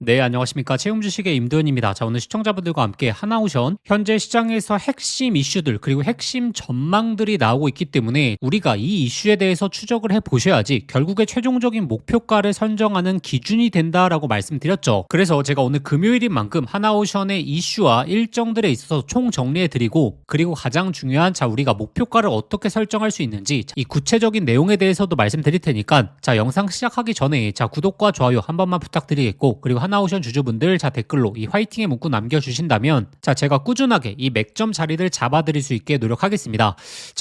네, 안녕하십니까. 채움주식의 임도현입니다. 자, 오늘 시청자분들과 함께 하나오션 현재 시장에서 핵심 이슈들 그리고 핵심 전망들이 나오고 있기 때문에 우리가 이 이슈에 대해서 추적을 해보셔야지 결국에 최종적인 목표가를 선정하는 기준이 된다라고 말씀드렸죠. 그래서 제가 오늘 금요일인 만큼 하나오션의 이슈와 일정들에 있어서 총 정리해드리고, 그리고 가장 중요한 우리가 목표가를 어떻게 설정할 수 있는지 이 구체적인 내용에 대해서도 말씀드릴 테니까, 영상 시작하기 전에 구독과 좋아요 한 번만 부탁드리겠고, 그리고 하나오션 주주분들 댓글로 이 화이팅의 문구 남겨주신다면 제가 꾸준하게 이 맥점 자리를 잡아드릴 수 있게 노력하겠습니다.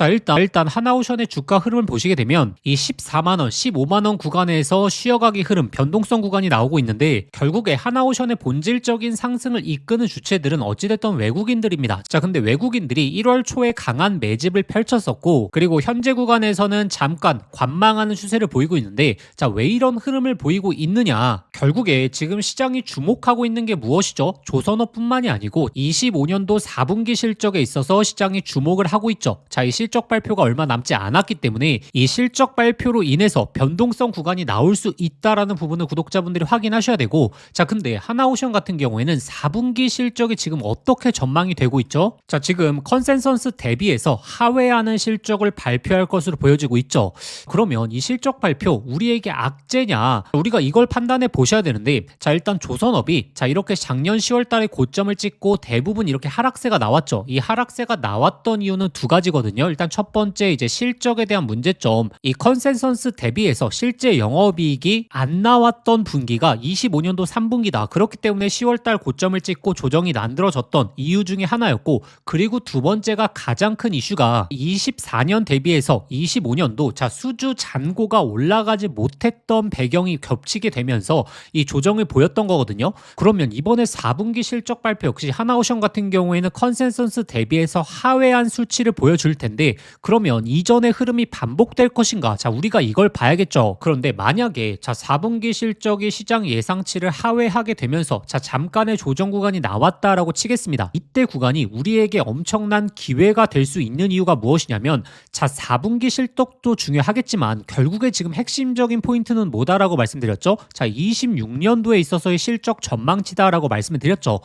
일단 하나오션의 주가 흐름을 보시게 되면 이 14만원, 15만원 구간에서 쉬어가기 흐름, 변동성 구간이 나오고 있는데, 결국에 하나오션의 본질적인 상승을 이끄는 주체들은 어찌됐던 외국인들입니다. 근데 외국인들이 1월 초에 강한 매집을 펼쳤었고, 그리고 현재 구간에서는 잠깐 관망하는 추세를 보이고 있는데, 왜 이런 흐름을 보이고 있느냐, 결국에 지금 시장이 주목하고 있는 게 무엇이죠? 조선업뿐만이 아니고 25년도 4분기 실적에 있어서 시장이 주목을 하고 있죠. 이 실적 발표가 얼마 남지 않았기 때문에 이 실적 발표로 인해서 변동성 구간이 나올 수 있다라는 부분을 구독자분들이 확인하셔야 되고, 근데 하나오션 같은 경우에는 4분기 실적이 지금 어떻게 전망이 되고 있죠? 지금 컨센서스 대비해서 하회하는 실적을 발표할 것으로 보여지고 있죠. 그러면 이 실적 발표 우리에게 악재냐? 우리가 이걸 판단해 보셔야 되는데, 일단 조선업이 이렇게 작년 10월 달에 고점을 찍고 대부분 이렇게 하락세가 나왔죠. 이 하락세가 나왔던 이유는 두 가지거든요. 일단 첫 번째, 이제 실적에 대한 문제점. 이 컨센서스 대비해서 실제 영업이익이 안 나왔던 분기가 25년도 3분기다. 그렇기 때문에 10월 달 고점을 찍고 조정이 난드러졌던 이유 중에 하나였고, 그리고 두 번째가 가장 큰 이슈가 24년 대비해서 25년도 수주 잔고가 올라가지 못했던 배경이 겹치게 되면서 이 조정을 보였던 거거든요. 그러면 이번에 4분기 실적 발표 역시 하나오션 같은 경우에는 컨센서스 대비해서 하회한 수치를 보여줄 텐데, 그러면 이전의 흐름이 반복될 것인가? 우리가 이걸 봐야겠죠. 그런데 만약에 4분기 실적이 시장 예상치를 하회하게 되면서 잠깐의 조정 구간이 나왔다라고 치겠습니다. 이때 구간이 우리에게 엄청난 기회가 될 수 있는 이유가 무엇이냐면, 4분기 실적도 중요하겠지만 결국에 지금 핵심적인 포인트는 뭐다라고 말씀드렸죠? 26년도에 있어서의 실적 전망치다라고 말씀을 드렸죠.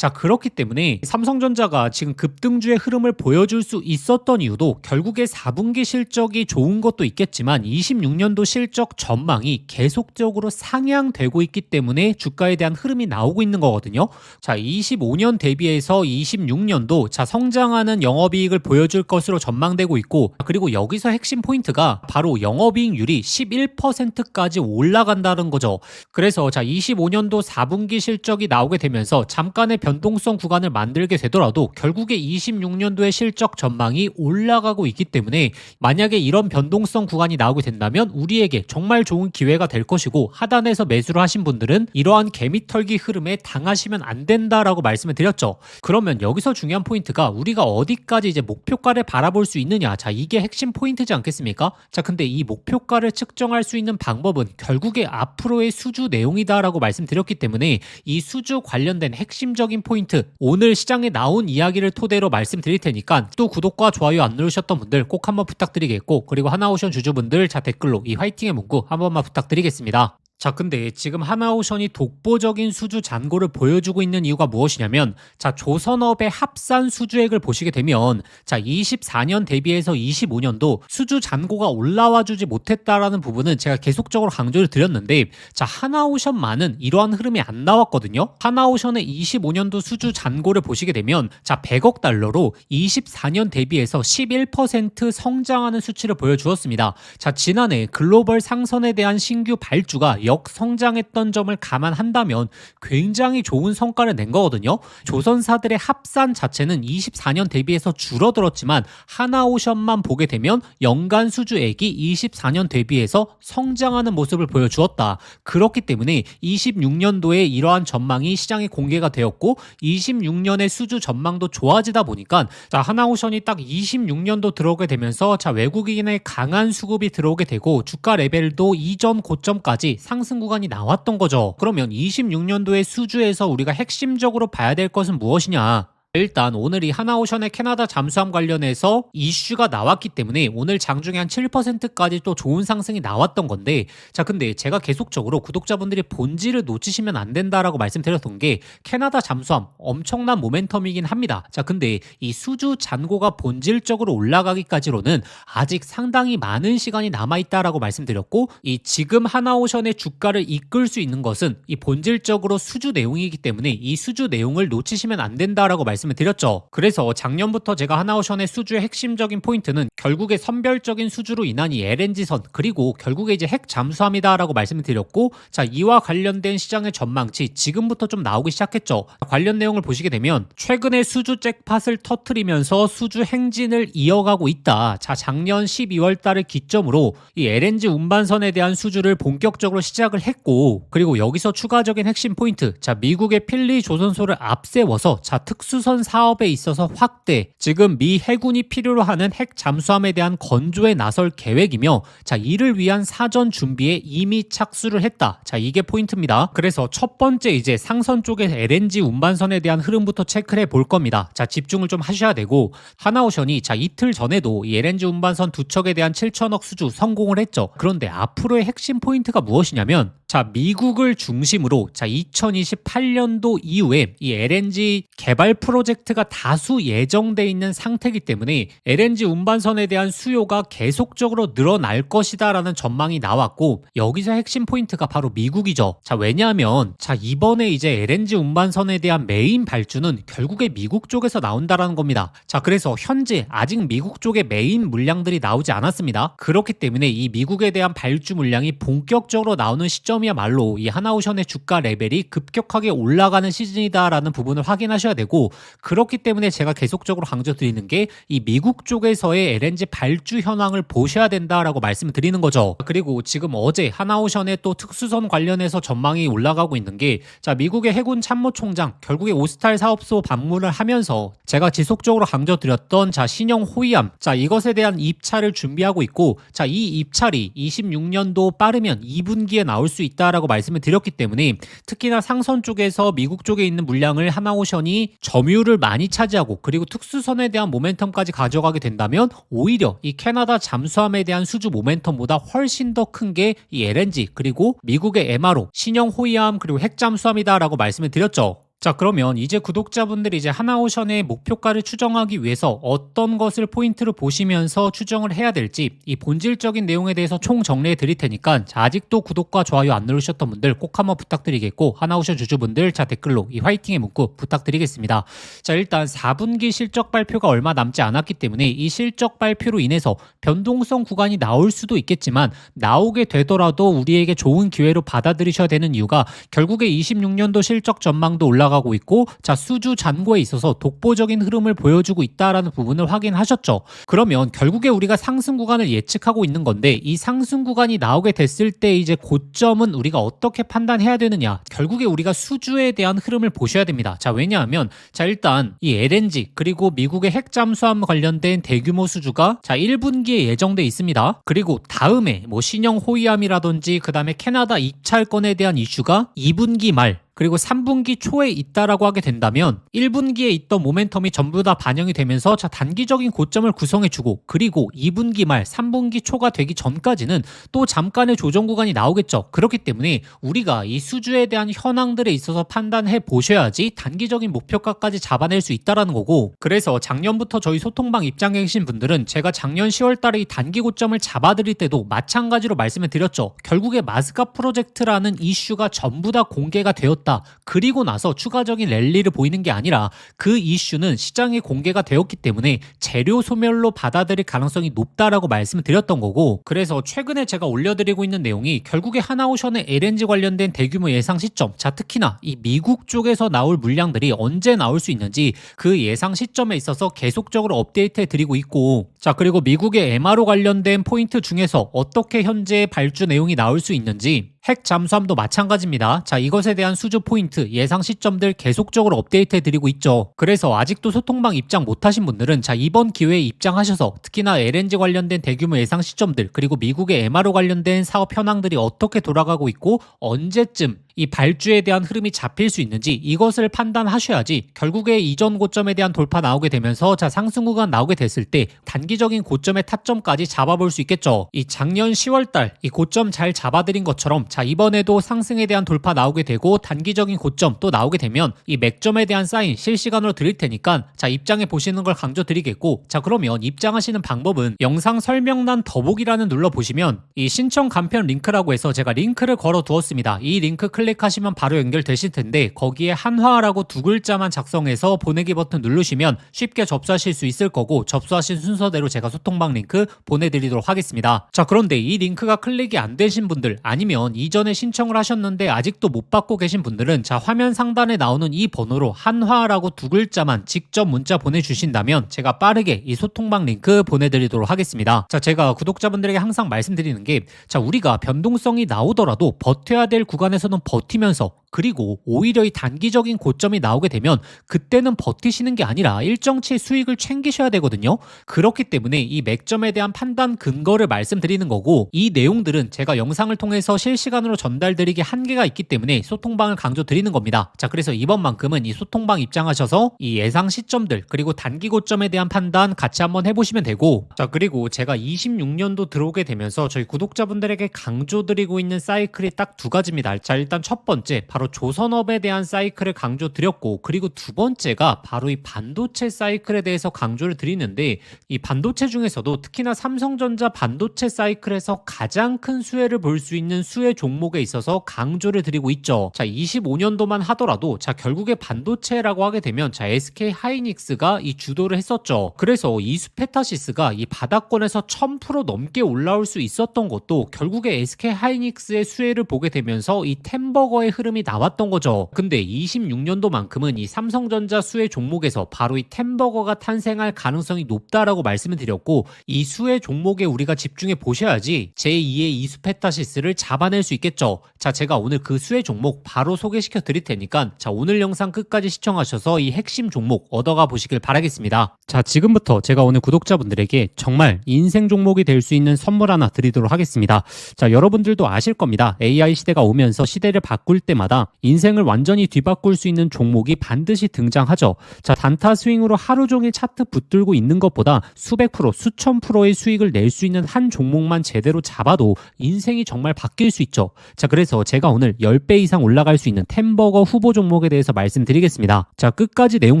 그렇기 때문에 삼성전자가 지금 급등주의 흐름을 보여줄 수 있었던 이유도 결국에 4분기 실적이 좋은 것도 있겠지만 26년도 실적 전망이 계속적으로 상향되고 있기 때문에 주가에 대한 흐름이 나오고 있는 거거든요. 25년 대비해서 26년도 성장하는 영업이익을 보여줄 것으로 전망되고 있고, 그리고 여기서 핵심 포인트가 바로 영업이익률이 11%까지 올라간다는 거죠. 그래서 25년도 4분기 실적이 나오게 되면서 잠깐의 변동성 구간을 만들게 되더라도 결국에 26년도의 실적 전망이 올라가고 있기 때문에, 만약에 이런 변동성 구간이 나오게 된다면 우리에게 정말 좋은 기회가 될 것이고, 하단에서 매수를 하신 분들은 이러한 개미털기 흐름에 당하시면 안 된다라고 말씀을 드렸죠. 그러면 여기서 중요한 포인트가 우리가 어디까지 이제 목표가를 바라볼 수 있느냐, 이게 핵심 포인트지 않겠습니까? 근데 이 목표가를 측정할 수 있는 방법은 결국에 앞으로의 수주 내용이다라고 말씀드렸기 때문에 이 수주 관련된 핵심적인 포인트, 오늘 시장에 나온 이야기를 토대로 말씀드릴 테니까 또 구독과 좋아요 안 누르셨던 분들 꼭 한번 부탁드리겠고, 그리고 하나오션 주주분들 댓글로 이 화이팅의 문구 한 번만 부탁드리겠습니다. 근데 지금 하나오션이 독보적인 수주 잔고를 보여주고 있는 이유가 무엇이냐면, 조선업의 합산 수주액을 보시게 되면 24년 대비해서 25년도 수주 잔고가 올라와 주지 못했다라는 부분은 제가 계속적으로 강조를 드렸는데, 하나오션만은 이러한 흐름이 안 나왔거든요. 하나오션의 25년도 수주 잔고를 보시게 되면 100억 달러로 24년 대비해서 11% 성장하는 수치를 보여주었습니다. 지난해 글로벌 상선에 대한 신규 발주가 역성장했던 점을 감안한다면 굉장히 좋은 성과를 낸 거거든요. 조선사들의 합산 자체는 24년 대비해서 줄어들었지만 하나오션만 보게 되면 연간 수주액이 24년 대비해서 성장하는 모습을 보여주었다. 그렇기 때문에 26년도에 이러한 전망이 시장에 공개가 되었고 26년의 수주 전망도 좋아지다 보니까 하나오션이 딱 26년도 들어오게 되면서 외국인의 강한 수급이 들어오게 되고 주가 레벨도 이전 고점까지 상승 구간이 나왔던 거죠. 그러면 26년도의 수주에서 우리가 핵심적으로 봐야 될 것은 무엇이냐? 일단 오늘 이 하나오션의 캐나다 잠수함 관련해서 이슈가 나왔기 때문에 오늘 장중에 한 7%까지 또 좋은 상승이 나왔던 건데, 자 근데 제가 계속적으로 구독자분들이 본질을 놓치시면 안 된다라고 말씀드렸던 게, 캐나다 잠수함 엄청난 모멘텀이긴 합니다. 자 근데 이 수주 잔고가 본질적으로 올라가기까지로는 아직 상당히 많은 시간이 남아있다라고 말씀드렸고, 이 지금 하나오션의 주가를 이끌 수 있는 것은 이 본질적으로 수주 내용이기 때문에 이 수주 내용을 놓치시면 안 된다라고 말씀을 드렸죠. 그래서 작년부터 제가 하나오션의 수주의 핵심적인 포인트는 결국에 선별적인 수주로 인한 이 LNG선, 그리고 결국에 이제 핵 잠수함이다라고 말씀을 드렸고, 자 이와 관련된 시장의 전망치 지금부터 좀 나오기 시작했죠. 관련 내용을 보시게 되면 최근에 수주 잭팟을 터트리면서 수주 행진을 이어가고 있다. 자 작년 12월 달을 기점으로 이 LNG 운반선에 대한 수주를 본격적으로 시작을 했고, 그리고 여기서 추가적인 핵심 포인트, 자 미국의 필리 조선소를 앞세워서 자 특수선 사업에 있어서 확대, 지금 미 해군이 필요로 하는 핵 잠수함에 대한 건조에 나설 계획이며, 자 이를 위한 사전 준비에 이미 착수를 했다. 자 이게 포인트입니다. 그래서 첫 번째 이제 상선 쪽의 LNG 운반선에 대한 흐름부터 체크를 해볼 겁니다. 자 집중을 좀 하셔야 되고, 하나오션이 자 이틀 전에도 이 LNG 운반선 두 척에 대한 7천억 수주 성공을 했죠. 그런데 앞으로의 핵심 포인트가 무엇이냐면, 자 미국을 중심으로 자 2028년도 이후에 이 LNG 개발 프로젝트가 다수 예정돼 있는 상태이기 때문에 LNG 운반선에 대한 수요가 계속적으로 늘어날 것이다라는 전망이 나왔고, 여기서 핵심 포인트가 바로 미국이죠. 자 왜냐하면 자 이번에 이제 LNG 운반선에 대한 메인 발주는 결국에 미국 쪽에서 나온다라는 겁니다. 자 그래서 현재 아직 미국 쪽의 메인 물량들이 나오지 않았습니다. 그렇기 때문에 이 미국에 대한 발주 물량이 본격적으로 나오는 시점이야말로 이 하나오션의 주가 레벨이 급격하게 올라가는 시즌이다라는 부분을 확인하셔야 되고, 그렇기 때문에 제가 계속적으로 강조드리는 게 이 미국 쪽에서의 LNG 발주 현황을 보셔야 된다라고 말씀을 드리는 거죠. 그리고 지금 어제 하나오션의 또 특수선 관련해서 전망이 올라가고 있는 게, 자 미국의 해군 참모총장 결국에 오스탈 사업소 방문을 하면서 제가 지속적으로 강조드렸던 자 신형 호위함, 자 이것에 대한 입찰을 준비하고 있고, 자 이 입찰이 26년도 빠르면 2분기에 나올 수 있다라고 말씀을 드렸기 때문에, 특히나 상선 쪽에서 미국 쪽에 있는 물량을 하나오션이 점유율을 많이 차지하고 그리고 특수선에 대한 모멘텀까지 가져가게 된다면 오히려 이 캐나다 잠수함에 대한 수주 모멘텀보다 훨씬 더 큰 게 이 LNG 그리고 미국의 MRO 신형 호위함 그리고 핵 잠수함이다라고 말씀을 드렸죠. 자 그러면 이제 구독자분들이 이제 하나오션의 목표가를 추정하기 위해서 어떤 것을 포인트로 보시면서 추정을 해야 될지 이 본질적인 내용에 대해서 총 정리해 드릴 테니까, 자 아직도 구독과 좋아요 안 누르셨던 분들 꼭 한번 부탁드리겠고, 하나오션 주주분들 자 댓글로 이 화이팅의 문구 부탁드리겠습니다. 자 일단 4분기 실적 발표가 얼마 남지 않았기 때문에 이 실적 발표로 인해서 변동성 구간이 나올 수도 있겠지만, 나오게 되더라도 우리에게 좋은 기회로 받아들이셔야 되는 이유가 결국에 26년도 실적 전망도 올라가고 있고, 자 수주 잔고에 있어서 독보적인 흐름을 보여주고 있다라는 부분을 확인하셨죠. 그러면 결국에 우리가 상승 구간을 예측하고 있는 건데, 이 상승 구간이 나오게 됐을 때 이제 고점은 우리가 어떻게 판단해야 되느냐, 결국에 우리가 수주에 대한 흐름을 보셔야 됩니다. 자 왜냐하면 자 일단 이 LNG 그리고 미국의 핵 잠수함 관련된 대규모 수주가 자 1분기에 예정돼 있습니다. 그리고 다음에 뭐 신형 호위함이라든지 그 다음에 캐나다 입찰권에 대한 이슈가 2분기 말 그리고 3분기 초에 있다라고 하게 된다면 1분기에 있던 모멘텀이 전부 다 반영이 되면서 자 단기적인 고점을 구성해주고, 그리고 2분기 말 3분기 초가 되기 전까지는 또 잠깐의 조정 구간이 나오겠죠. 그렇기 때문에 우리가 이 수주에 대한 현황들에 있어서 판단해 보셔야지 단기적인 목표가까지 잡아낼 수 있다라는 거고, 그래서 작년부터 저희 소통방 입장에 계신 분들은 제가 작년 10월 달에 이 단기 고점을 잡아드릴 때도 마찬가지로 말씀을 드렸죠. 결국에 마스카 프로젝트라는 이슈가 전부 다 공개가 되었다. 그리고 나서 추가적인 랠리를 보이는 게 아니라 그 이슈는 시장에 공개가 되었기 때문에 재료 소멸로 받아들일 가능성이 높다라고 말씀을 드렸던 거고, 그래서 최근에 제가 올려드리고 있는 내용이 결국에 하나오션의 LNG 관련된 대규모 예상 시점, 자 특히나 이 미국 쪽에서 나올 물량들이 언제 나올 수 있는지 그 예상 시점에 있어서 계속적으로 업데이트해 드리고 있고, 자 그리고 미국의 MRO 관련된 포인트 중에서 어떻게 현재 발주 내용이 나올 수 있는지, 핵 잠수함도 마찬가지입니다. 자 이것에 대한 수주 포인트 예상 시점들 계속적으로 업데이트해 드리고 있죠. 그래서 아직도 소통방 입장 못하신 분들은 자 이번 기회에 입장하셔서 특히나 LNG 관련된 대규모 예상 시점들 그리고 미국의 MRO 관련된 사업 현황들이 어떻게 돌아가고 있고 언제쯤 이 발주에 대한 흐름이 잡힐 수 있는지 이것을 판단하셔야지 결국에 이전 고점에 대한 돌파 나오게 되면서 자 상승 구간 나오게 됐을 때 단기적인 고점의 타점까지 잡아볼 수 있겠죠. 이 작년 10월달 이 고점 잘 잡아드린 것처럼 자 이번에도 상승에 대한 돌파 나오게 되고 단기적인 고점 또 나오게 되면 이 맥점에 대한 사인 실시간으로 드릴 테니까 자 입장해 보시는 걸 강조드리겠고, 자 그러면 입장하시는 방법은 영상 설명란 더보기란을 눌러보시면 이 신청 간편 링크라고 해서 제가 링크를 걸어 두었습니다. 이 링크 클릭하시면 바로 연결되실 텐데 거기에 한화라고 두 글자만 작성해서 보내기 버튼 누르시면 쉽게 접수하실 수 있을 거고, 접수하신 순서대로 제가 소통방 링크 보내드리도록 하겠습니다. 자 그런데 이 링크가 클릭이 안 되신 분들, 아니면 이전에 신청을 하셨는데 아직도 못 받고 계신 분들은 자 화면 상단에 나오는 이 번호로 한화라고 두 글자만 직접 문자 보내주신다면 제가 빠르게 이 소통방 링크 보내드리도록 하겠습니다. 자 제가 구독자분들에게 항상 말씀드리는 게 자 우리가 변동성이 나오더라도 버텨야 될 구간에서는 버티면서, 그리고 오히려 이 단기적인 고점이 나오게 되면 그때는 버티시는 게 아니라 일정치 수익을 챙기셔야 되거든요. 그렇기 때문에 이 맥점에 대한 판단 근거를 말씀드리는 거고, 이 내용들은 제가 영상을 통해서 실시간으로 전달드리기 한계가 있기 때문에 소통방을 강조드리는 겁니다. 자 그래서 이번만큼은 이 소통방 입장하셔서 이 예상 시점들 그리고 단기 고점에 대한 판단 같이 한번 해보시면 되고, 자 그리고 제가 26년도 들어오게 되면서 저희 구독자분들에게 강조드리고 있는 사이클이 딱 두 가지입니다. 자 일단 첫 번째 바로 조선업에 대한 사이클을 강조드렸고, 그리고 두 번째가 바로 이 반도체 사이클에 대해서 강조를 드리는데, 이 반도체 중에서도 특히나 삼성전자 반도체 사이클에서 가장 큰 수혜를 볼 수 있는 수혜 종목에 있어서 강조를 드리고 있죠. 자 25년도만 하더라도 자 결국에 반도체라고 하게 되면 자 SK 하이닉스가 이 주도를 했었죠. 그래서 이수페타시스가 이 바닥권에서 1000% 넘게 올라올 수 있었던 것도 결국에 SK 하이닉스의 수혜를 보게 되면서 이 템버거의 흐름이 나왔던 거죠. 근데 26년도만큼은 이 삼성전자 수혜 종목에서 바로 이 템버거가 탄생할 가능성이 높다라고 말씀을 드렸고, 이 수혜 종목에 우리가 집중해 보셔야지 제2의 이수페타시스를 잡아낼 수 있겠죠. 자 제가 오늘 그 수혜 종목 바로 소개시켜 드릴 테니까 자 오늘 영상 끝까지 시청하셔서 이 핵심 종목 얻어가 보시길 바라겠습니다. 자 지금부터 제가 오늘 구독자분들에게 정말 인생 종목이 될 수 있는 선물 하나 드리도록 하겠습니다. 자 여러분들도 아실 겁니다. AI 시대가 오면서 시대를 바꿀 때마다 인생을 완전히 뒤바꿀 수 있는 종목이 반드시 등장하죠. 자 단타 스윙으로 하루 종일 차트 붙들고 있는 것보다 수백 프로, 수천 프로의 수익을 낼 수 있는 한 종목만 제대로 잡아도 인생이 정말 바뀔 수 있죠. 자 그래서 제가 오늘 10배 이상 올라갈 수 있는 템버거 후보 종목에 대해서 말씀드리겠습니다. 자 끝까지 내용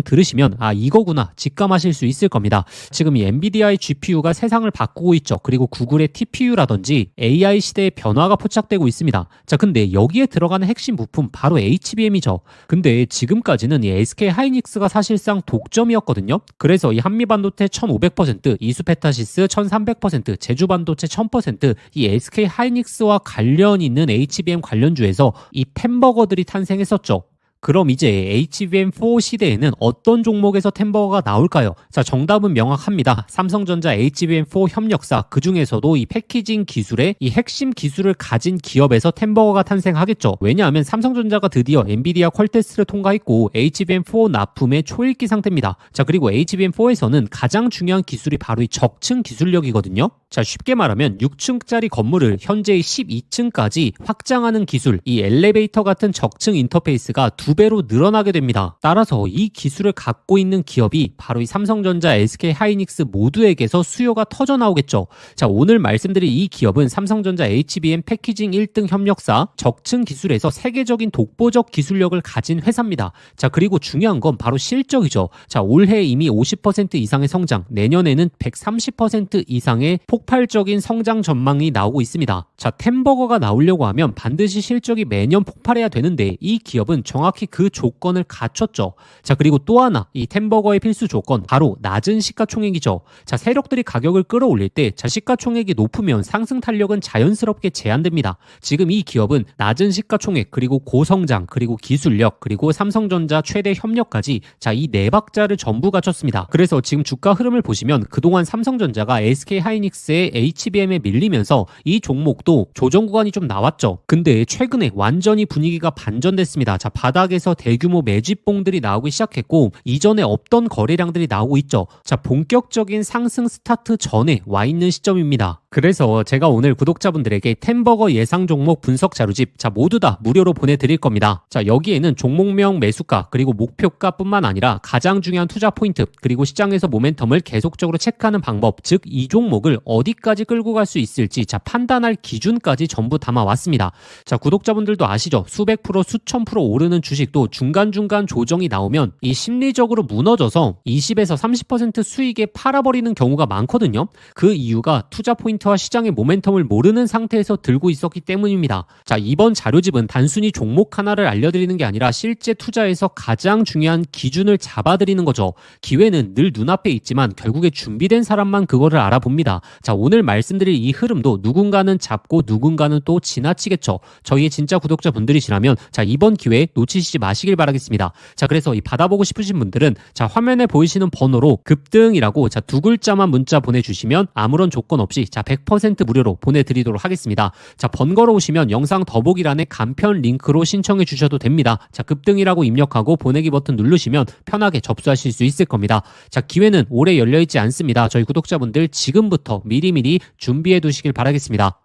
들으시면 아 이거구나 직감하실 수 있을 겁니다. 지금 이 엔비디아의 GPU가 세상을 바꾸고 있죠. 그리고 구글의 TPU라든지 AI 시대의 변화가 포착되고 있습니다. 자 근데 여기에 들어가는 핵심 부품 바로 HBM이죠. 근데 지금까지는 이 SK 하이닉스가 사실상 독점이었거든요. 그래서 이 한미반도체 1500%, 이수페타시스 1300%, 제주반도체 1000%, 이 SK 하이닉스와 관련 있는 HBM 관련주에서 이 템버거들이 탄생했었죠. 그럼 이제 HBM4 시대에는 어떤 종목에서 템버거가 나올까요? 자, 정답은 명확합니다. 삼성전자 HBM4 협력사, 그 중에서도 이 패키징 기술의 이 핵심 기술을 가진 기업에서 템버거가 탄생하겠죠. 왜냐하면 삼성전자가 드디어 엔비디아 퀄 테스트를 통과했고 HBM4 납품의 초읽기 상태입니다. 자, 그리고 HBM4에서는 가장 중요한 기술이 바로 이 적층 기술력이거든요. 자, 쉽게 말하면 6층짜리 건물을 현재의 12층까지 확장하는 기술, 이 엘리베이터 같은 적층 인터페이스가 2배로 늘어나게 됩니다. 따라서 이 기술을 갖고 있는 기업이 바로 이 삼성전자, SK 하이닉스 모두에게서 수요가 터져 나오겠죠. 자, 오늘 말씀드린 이 기업은 삼성전자 HBM 패키징 1등 협력사, 적층 기술에서 세계적인 독보적 기술력을 가진 회사입니다. 자, 그리고 중요한 건 바로 실적이죠. 자, 올해 이미 50% 이상의 성장, 내년에는 130% 이상의 폭발적인 성장 전망이 나오고 있습니다. 자, 템버거가 나오려고 하면 반드시 실적이 매년 폭발해야 되는데 이 기업은 정확히 그 조건을 갖췄죠. 자, 그리고 또 하나 이 템버거의 필수 조건 바로 낮은 시가총액이죠. 자, 세력들이 가격을 끌어올릴 때 자, 시가총액이 높으면 상승 탄력은 자연스럽게 제한됩니다. 지금 이 기업은 낮은 시가총액 그리고 고성장 그리고 기술력 그리고 삼성전자 최대 협력까지 자, 이 네 박자를 전부 갖췄습니다. 그래서 지금 주가 흐름을 보시면 그동안 삼성전자가 SK 하이닉스의 HBM에 밀리면서 이 종목도 조정 구간이 좀 나왔죠. 근데 최근에 완전히 분위기가 반전됐습니다. 자, 바닥에서 대규모 매집봉들이 나오기 시작했고 이전에 없던 거래량들이 나오고 있죠. 자, 본격적인 상승 스타트 전에 와 있는 시점입니다. 그래서 제가 오늘 구독자분들에게 템버거 예상 종목 분석 자료집 모두 다 무료로 보내드릴 겁니다. 여기에는 종목명, 매수가 그리고 목표가뿐만 아니라 가장 중요한 투자 포인트 그리고 시장에서 모멘텀을 계속적으로 체크하는 방법, 즉 이 종목을 어디까지 끌고 갈 수 있을지 판단할 기준까지 전부 담아왔습니다. 구독자분들도 아시죠? 수백 프로, 수천 프로 오르는 주식도 중간중간 조정이 나오면 이 심리적으로 무너져서 20에서 30% 수익에 팔아버리는 경우가 많거든요. 그 이유가 투자 포인트와 시장의 모멘텀을 모르는 상태에서 들고 있었기 때문입니다. 이번 자료집은 단순히 종목 하나를 알려드리는 게 아니라 실제 투자에서 가장 중요한 기준을 잡아드리는 거죠. 기회는 늘 눈앞에 있지만 결국에 준비된 사람만 그거를 알아봅니다. 오늘 말씀드릴 이 흐름도 누군가는 잡고 누군가는 또 지나치겠죠. 저희의 진짜 구독자분들이시라면 이번 기회 놓치시지 마시길 바라겠습니다. 그래서 이 받아보고 싶으신 분들은 화면에 보이시는 번호로 급등이라고 두 글자만 문자 보내주시면 아무런 조건 없이 100% 무료로 보내드리도록 하겠습니다. 번거로 오시면 영상 더보기란에 간편 링크로 신청해 주셔도 됩니다. 급등이라고 입력하고 보내기 버튼 누르시면 편하게 접수하실 수 있을 겁니다. 기회는 오래 열려있지 않습니다. 저희 구독자분들 지금부터 미리미리 준비해 두시길 바라겠습니다.